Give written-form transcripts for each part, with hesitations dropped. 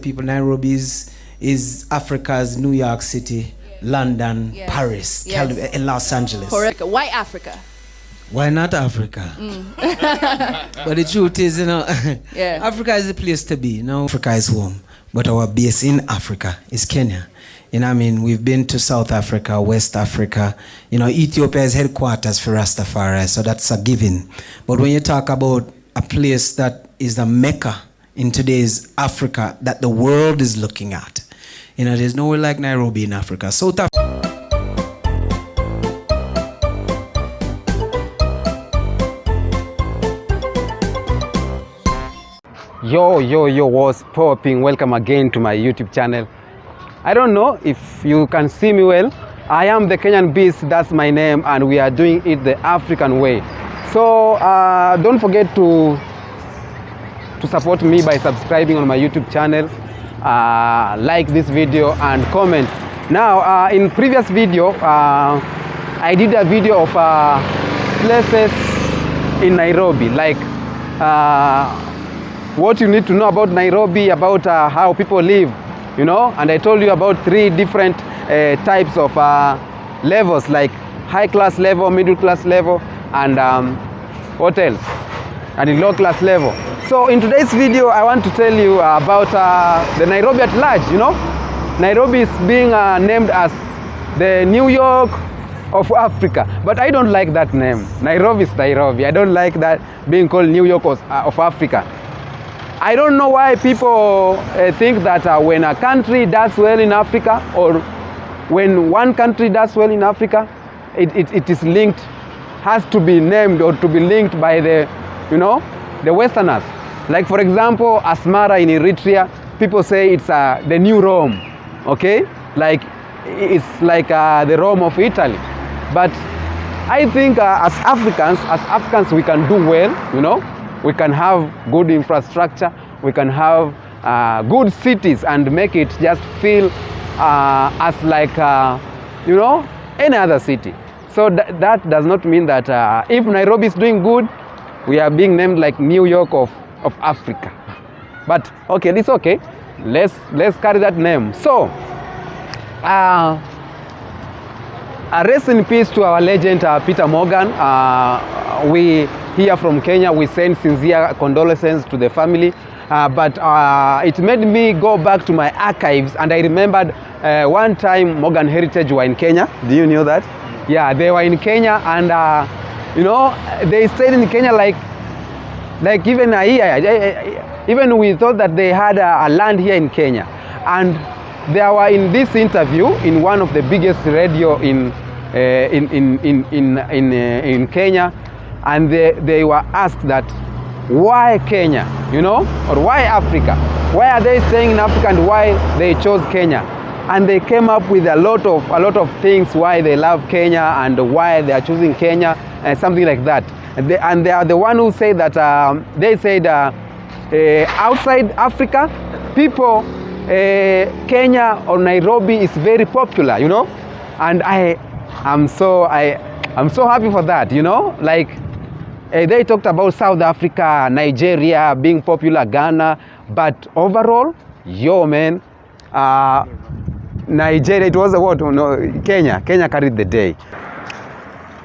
People, Nairobi is Africa's New York City, London, Paris, and Los Angeles. Correct. Why Africa? Why not Africa? But the truth is, Africa is the place to be. Africa is home, but our base in Africa is Kenya. We've been to South Africa, West Africa. Ethiopia is headquarters for Rastafari, so that's a given. But when you talk about a place that is the Mecca in today's Africa that the world is looking at, there's nowhere like Nairobi in Africa. South Africa. Yo, what's popping? Welcome again to my YouTube channel. I don't know if you can see me well. I am the Kenyan Beast, that's my name, and we are doing it the African way. So don't forget to support me by subscribing on my YouTube channel, like this video and comment. Now, in previous video, I did a video of places in Nairobi, like what you need to know about Nairobi, about how people live, and I told you about 3 different types of levels, like high class level, middle class level, and what else? And the low class level. So in today's video, I want to tell you about the Nairobi at large. Nairobi is being named as the New York of Africa, but I don't like that name. Nairobi is Nairobi. I don't like that being called New York of Africa. I don't know why people think that when a country does well in Africa, or when one country does well in Africa, it is linked, has to be named or to be linked by the, the Westerners. Like for example, Asmara in Eritrea, people say it's the new Rome, okay? Like it's like the Rome of Italy. But I think as Africans, we can do well, We can have good infrastructure, we can have good cities and make it just feel as like, any other city. So that does not mean that if Nairobi is doing good, we are being named like New York of Africa. But okay, it's okay. Let's carry that name. So, rest in peace to our legend Peter Morgan. We here from Kenya, we send sincere condolences to the family. But it made me go back to my archives, and I remembered one time Morgan Heritage were in Kenya. Do you know that? Yeah, they were in Kenya, and they stayed in Kenya like even a year. Even we thought that they had a land here in Kenya. And they were in this interview in one of the biggest radio in Kenya, and they were asked that why Kenya, or why Africa? Why are they staying in Africa and why they chose Kenya? And they came up with a lot of things why they love Kenya and why they are choosing Kenya and something like that. And they are the one who say that they said outside Africa, people, Kenya or Nairobi is very popular, And I'm so happy for that, Like they talked about South Africa, Nigeria being popular, Ghana, but overall, man, Nigeria, it was what? No, Kenya carried the day.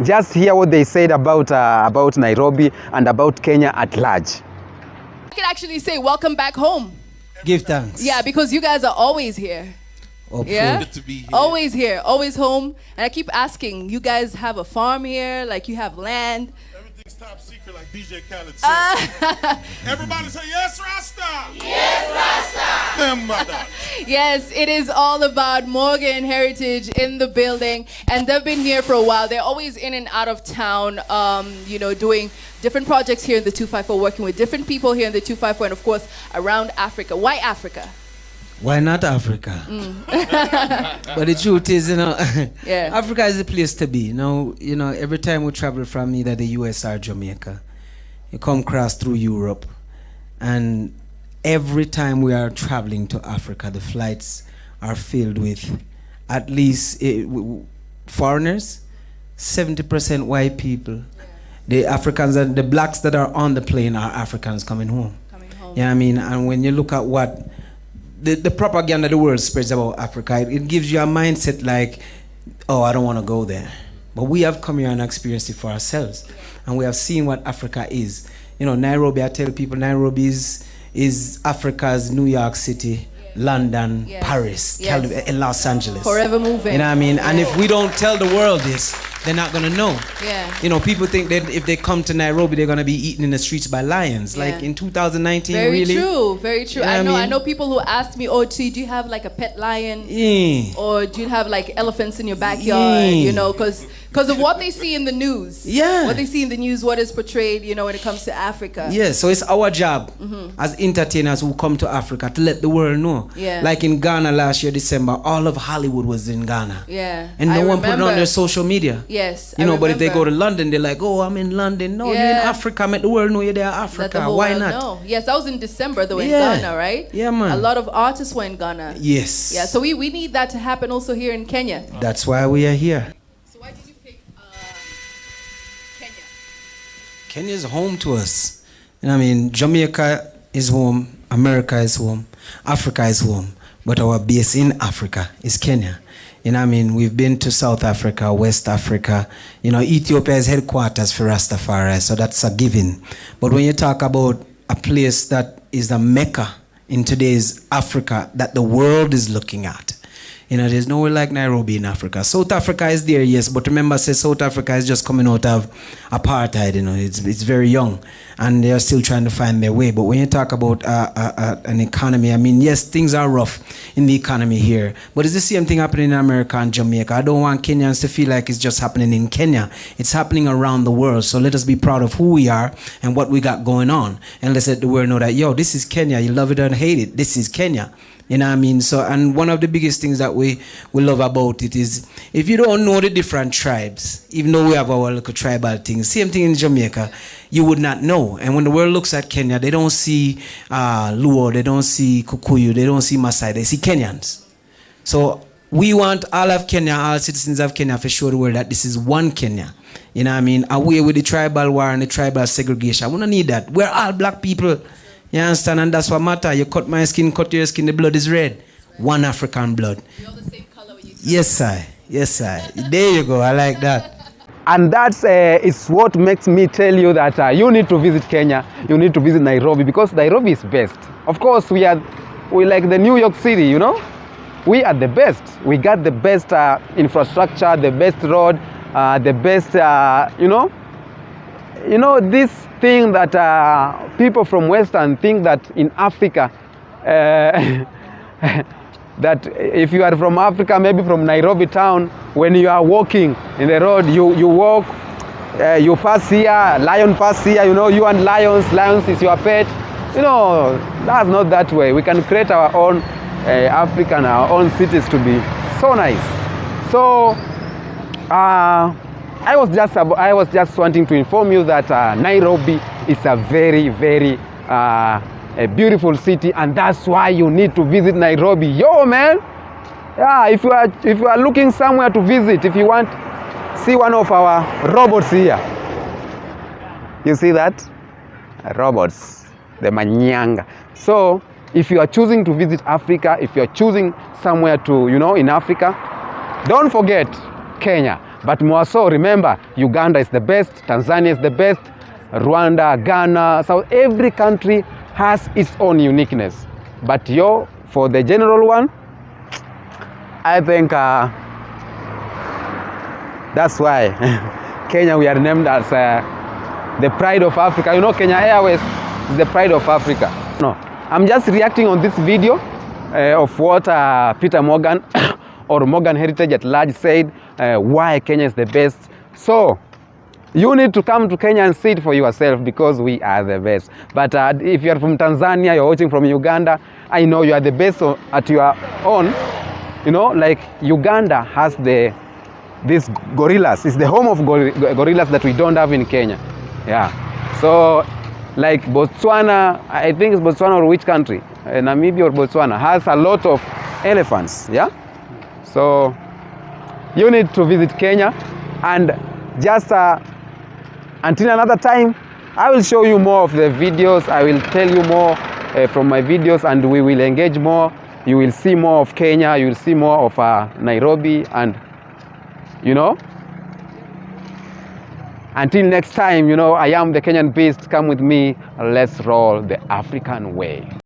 Just hear what they said about Nairobi and about Kenya at large. I could actually say welcome back home. Give thanks. Yeah, because you guys are always here. Yeah, good to be here. Always here, always home. And I keep asking, you guys have a farm here, like you have land? Everything's top secret, like DJ Khaled said. Everybody say yes, Rasta. Yes, Rasta. Them mother. Yes, it is all about Morgan Heritage in the building, and they've been here for a while. They're always in and out of town, doing different projects here in the 254, working with different people here in the 254, and of course around Africa. Why Africa? Why not Africa? But the truth is, Africa is the place to be. Every time we travel from either the US or Jamaica, you come across through Europe, and every time we are traveling to Africa, the flights are filled with at least foreigners, 70% white people. The Africans and the blacks that are on the plane are Africans coming home. Yeah, and when you look at what the propaganda the world spreads about Africa, it gives you a mindset like, oh, I don't want to go there. But we have come here and experienced it for ourselves. And we have seen what Africa is. You know, Nairobi, I tell people, Nairobi is Africa's New York City, London, Paris, and Los Angeles. Forever moving. You know what I mean? And if we don't tell the world this, they're not going to know. Yeah. You know, people think that if they come to Nairobi, they're going to be eaten in the streets by lions. Like in 2019, very really. Very true. You know I know people who ask me, oh, do you have like a pet lion? Or do you have like elephants in your backyard? You know, because of what they see in the news. Yeah. What they see in the news, what is portrayed, you know, when it comes to Africa. Yeah, so it's our job as entertainers who come to Africa to let the world know. Yeah. Like in Ghana last year, December, all of Hollywood was in Ghana. Yeah. And no one put it on their social media. Yes. You know, but if they go to London, they're like, oh, I'm in London. No, you're in Africa. Let the world know you're there, Africa. Let the whole Why world not? know. Yes, that was in December though in Ghana, right? Yeah, man. A lot of artists were in Ghana. Yes. Yeah, so we need that to happen also here in Kenya. That's why we are here. So why did you pick Kenya? Kenya's home to us. You know what I mean? Jamaica is home, America is home, Africa is home. But our base in Africa is Kenya. You know what I mean? We've been to South Africa, West Africa. You know, Ethiopia is headquarters for Rastafari, so that's a given. But when you talk about a place that is a mecca in today's Africa that the world is looking at, you know, there's nowhere like Nairobi in Africa. South Africa is there, yes, but remember, say South Africa is just coming out of apartheid, you know, it's very young, and they're still trying to find their way. But when you talk about an economy, I mean, yes, things are rough in the economy here, but it's the same thing happening in America and Jamaica. I don't want Kenyans to feel like it's just happening in Kenya. It's happening around the world, so let us be proud of who we are and what we got going on, and let's let the world know that, yo, this is Kenya, you love it or hate it, this is Kenya. You know what I mean? So, and one of the biggest things that we love about it is, if you don't know the different tribes, even though we have our little tribal things, same thing in Jamaica, you would not know. And when the world looks at Kenya, they don't see Luo, they don't see Kikuyu, they don't see Maasai, they see Kenyans. So we want all of Kenya, all citizens of Kenya, to show the world that this is one Kenya. You know what I mean? Away with the tribal war and the tribal segregation. We don't need that. We're all black people. You understand? And that's what matters. You cut my skin, cut your skin, the blood is red. One African blood. You're the same color when you talk. Yes, sir. Yes, sir. There you go. I like that. And that's is what makes me tell you that you need to visit Kenya, you need to visit Nairobi, because Nairobi is best. Of course, we like the New York City, you know? We are the best. We got the best infrastructure, the best road, the best, you know? You know, this thing that people from Western think that in Africa, that if you are from Africa, maybe from Nairobi town, when you are walking in the road, you walk, you pass here, lion pass here, you know, you and lions is your pet. You know, that's not that way. We can create our own African, our own cities to be so nice. So, I was just wanting to inform you that Nairobi is a very, very a beautiful city, and that's why you need to visit Nairobi. Yo, man! Yeah, if you are looking somewhere to visit, if you want, see one of our robots here. You see that? Robots, the Manyanga. So, if you are choosing to visit Africa, if you are choosing somewhere to, you know, in Africa, don't forget Kenya. But more so, remember, Uganda is the best, Tanzania is the best, Rwanda, Ghana, so every country has its own uniqueness. But for the general one, I think that's why Kenya, we are named as the pride of Africa. You know, Kenya Airways is the pride of Africa. No, I'm just reacting on this video of what Peter Morgan or Morgan Heritage at large said, why Kenya is the best. So you need to come to Kenya and see it for yourself, because we are the best. But if you are from Tanzania, you're watching from Uganda, I know you are the best at your own. You know, like Uganda has these gorillas. It's the home of gorillas that we don't have in Kenya. Yeah. So like Botswana, I think it's Botswana or which country? Namibia or Botswana has a lot of elephants. Yeah. So you need to visit Kenya, and just until another time, I will show you more of the videos. I will tell you more from my videos, and we will engage more you will see more of Kenya, you will see more of Nairobi, and you know, until next time, you know, I am the Kenyan Beast. Come with me, let's roll the African way.